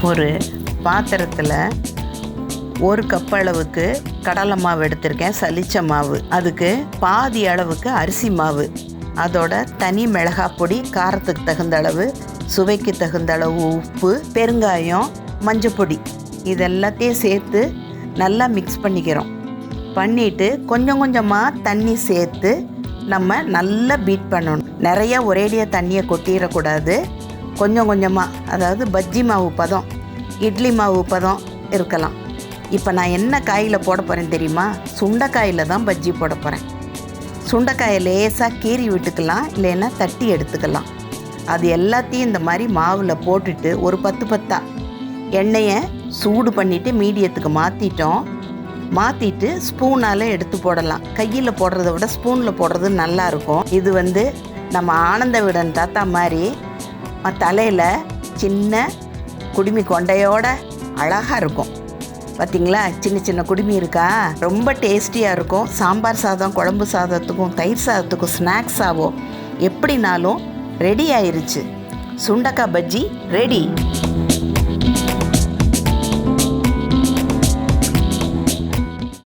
ஒரு பாத்திரத்தில் 1 கப் அளவுக்கு கடலை மாவு எடுத்திருக்கேன், சலிச்ச மாவு. அதுக்கு பாதி அளவுக்கு அரிசி மாவு, அதோட தனி மிளகாய் பொடி, காரத்துக்கு தகுந்த அளவு, சுவைக்கு தகுந்த அளவு உப்பு, பெருங்காயம், மஞ்சப்பொடி, இதெல்லாத்தையும் சேர்த்து நல்லா மிக்ஸ் பண்ணிக்கிறோம். பண்ணிவிட்டு கொஞ்சம் கொஞ்சமாக தண்ணி சேர்த்து நம்ம நல்லா பீட் பண்ணணும். நிறையா ஒரேடியாக தண்ணியை கொட்டிடக்கூடாது. கொஞ்சம் கொஞ்சமாக, அதாவது பஜ்ஜி மாவு பதம், இட்லி மாவு பதம் இருக்கலாம். இப்போ நான் என்ன காயில் போட போகிறேன் தெரியுமா? சுண்டைக்காயில் தான் பஜ்ஜி போட போகிறேன். சுண்டைக்காயை லேசாக கீறி விட்டுக்கலாம், இல்லைன்னா தட்டி எடுத்துக்கலாம். அது எல்லாத்தையும் இந்த மாதிரி மாவில் போட்டுட்டு ஒரு 10 பத்தாக எண்ணெயை சூடு பண்ணிவிட்டு மீடியத்துக்கு மாற்றிட்டு ஸ்பூனால் எடுத்து போடலாம். கையில் போடுறத விட ஸ்பூனில் போடுறது நல்லாயிருக்கும். இது நம்ம ஆனந்த விடன் தாத்தா மாதிரி தலையில் சின்ன குடுமி கொண்டையோட அழகாக இருக்கும். பார்த்திங்களா, சின்ன சின்ன குடுமி இருக்கா? ரொம்ப டேஸ்டியாக இருக்கும். சாம்பார் சாதம், குழம்பு சாதத்துக்கும் தயிர் சாதத்துக்கும் ஸ்நாக்ஸாவோ எப்படினாலும் ரெடி ஆயிருச்சு. சுண்டக்காய் பஜ்ஜி ரெடி.